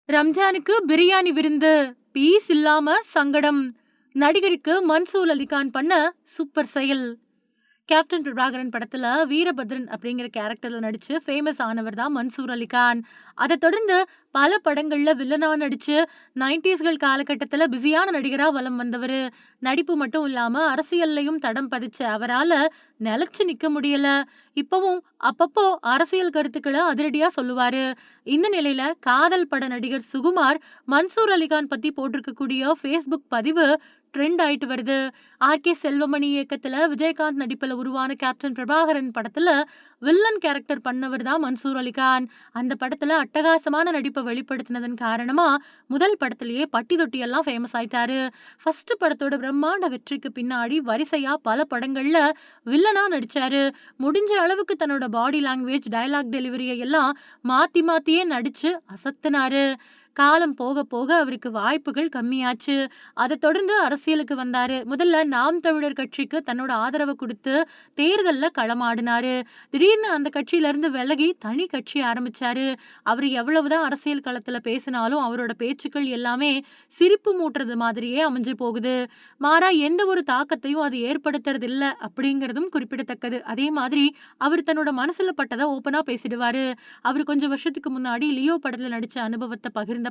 ரம்ஜானுக்கு பிரியாணி விருந்து. பீஸ் இல்லாம சங்கடம். நடிகருக்கு மன்சூர் அலிகான் பண்ண சூப்பர் செயல். கேப்டன் பிரபாகரன் படத்துல வீரபத்ரன் அப்படிங்கிற கேரக்டர்ல நடிச்சு ஃபேமஸ் ஆனவர் தான் மன்சூர் அலிகான். அதை தொடர்ந்து பல படங்கள்ல வில்லனா நடிச்சு 90ஸ்கள் காலகட்டத்துல பிஸியான நடிகரா வலம் வந்தவர். நடிப்பு மட்டும் இல்லாம அரசியல்லையும் தடம் பதிச்ச அவரால நிலைச்சு நிக்க முடியல. இப்பவும் அப்பப்போ அரசியல் கருத்துக்களை அதிரடியா சொல்லுவாரு. இந்த நிலையில காதல் பட நடிகர் சுகுமார் மன்சூர் அலிகான் பத்தி போட்டிருக்கக்கூடிய ஃபேஸ்புக் பதிவு ட்ரெண்ட் ஆயிட்டு வருது. ஆர்.கே. செல்வமணி இயக்கத்துல விஜயகாந்த் நடிப்புல உருவான கேப்டன் பிரபாகரன் படத்துல வில்லன் கேரக்டர் பண்ணவர் தான் மன்சூர் அலிகான். அந்த படத்துல அட்டகாசமான நடிப்பை வெளிப்படுத்தினதன் காரணமா முதல் படத்திலேயே பட்டி தொட்டி எல்லாம் ஃபேமஸ் ஆயிட்டாரு. ஃபர்ஸ்ட் படத்தோட பிரம்மாண்ட வெற்றிக்கு பின்னாடி வரிசையா பல படங்கள்ல வில்லனா நடிச்சாரு. முடிஞ்ச அளவுக்கு தன்னோட பாடி லாங்குவேஜ், டயலாக் டெலிவரியை எல்லாம் மாத்தி மாத்தியே நடிச்சு அசத்துனாரு. காலம் போக போக அவருக்கு வாய்ப்புகள் கம்மியாச்சு. அதை தொடர்ந்து அரசியலுக்கு வந்தாரு. முதல்ல நாம் தமிழர் கட்சிக்கு தன்னோட ஆதரவை கொடுத்து தேர்தல்ல களமாடினாரு. திடீர்னு அந்த கட்சியில இருந்து விலகி தனி கட்சி ஆரம்பிச்சாரு. அவர் எவ்வளவுதான் அரசியல் களத்துல பேசினாலும் அவரோட பேச்சுக்கள் எல்லாமே சிரிப்பு மூட்டுறது மாதிரியே அமைஞ்சு போகுது. மாறா எந்த ஒரு தாக்கத்தையும் அது ஏற்படுத்துறது இல்ல அப்படிங்கிறதும் குறிப்பிடத்தக்கது. அதே மாதிரி அவர் தன்னோட மனசுல பட்டதை ஓப்பனா பேசிடுவாரு. அவர் கொஞ்சம் வருஷத்துக்கு முன்னாடி லியோ படத்துல நடிச்ச அனுபவத்தை பகிர்ந்தப்போ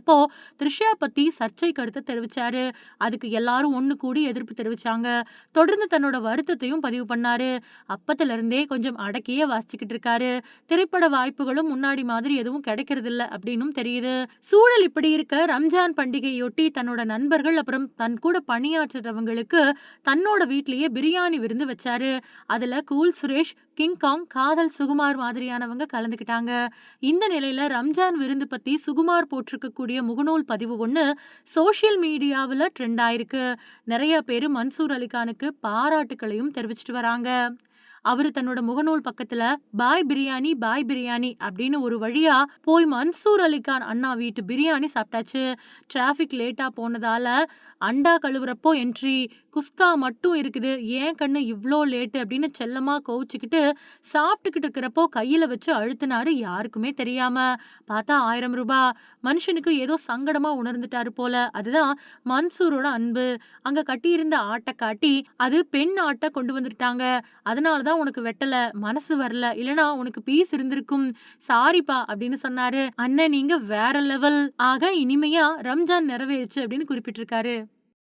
த்ரிஷா பத்தி சர்ச்சை கருத்தை தெரிவிச்சாரு. அதுக்கு எல்லாரும் ஒண்ணு கூடி எதிர்ப்பு தெரிவிச்சாங்க. தொடர்ந்து தன்னோட வருத்தத்தையும் பதிவு பண்ணாரு. அப்பத்துல இருந்தே கொஞ்சம் அடக்கியே வாசிச்சுக்கிட்டு இருக்காரு. திரைப்பட வாய்ப்புகளும் முன்னாடி மாதிரி எதுவும் கிடைக்கிறது இல்ல அப்படின்னும் தெரியுது. சூழல் இப்படி இருக்க ரம்ஜான் பண்டிகையொட்டி தன்னோட நண்பர்கள் அப்புறம் தன் கூட பணியாற்றுறவங்களுக்கு தன்னோட வீட்லயே பிரியாணி விருந்து வச்சாரு. அதுல கூல் சுரேஷ், கிங்காங், காதல் சுகுமார் மாதிரியானவங்க கலந்துக்கிட்டாங்க. இந்த நிலையில ரம்ஜான் விருந்து பத்தி சுகுமார் போட்டிருக்கக்கூடிய முகநூல் பதிவு ஒண்ணு சோசியல் மீடியாவுல ட்ரெண்ட் ஆயிருக்கு. நிறைய பேரு மன்சூர் அலிகானுக்கு பாராட்டுக்களையும் தெரிவிச்சிட்டு வராங்க. அவரு தன்னோட முகநூல் பக்கத்துல பாய் பிரியாணி பாய் பிரியாணி அப்படின்னு ஒரு வழியா போய் மன்சூர் அலிகான் அண்ணா வீட்டு பிரியாணி சாப்பிட்டாச்சு. டிராபிக் லேட்டா போனதால அண்டா கழுவுறப்போ என்ட்ரி, குஸ்கா மட்டும் இருக்குது, ஏன் கண்ணு இவ்ளோ லேட்டு அப்படின்னு செல்லமா கோவிச்சுக்கிட்டு சாப்பிட்டுக்கிட்டு இருக்கிறப்போ கையில வச்சு அழுத்தினாரு யாருக்குமே தெரியாம. பார்த்தா 1000 ரூபாய். மனுஷனுக்கு ஏதோ சங்கடமா உணர்ந்துட்டாரு போல. அதுதான் மன்சூரோட அன்பு. அங்க கட்டியிருந்த ஆட்டை காட்டி அது பெண் ஆட்டை கொண்டு வந்துட்டாங்க. அதனாலதான் உனக்கு வெட்டல, மனசு வரல, இல்லனா உனக்கு பீஸ் இருந்திருக்கும், சாரிப்பா அப்படின்னு சொன்னாரு. அண்ணன் நீங்க வேற லெவல். ஆக இனிமையா ரம்ஜான் நிறைவேறுச்சு அப்படின்னு குறிப்பிட்டிருக்காரு.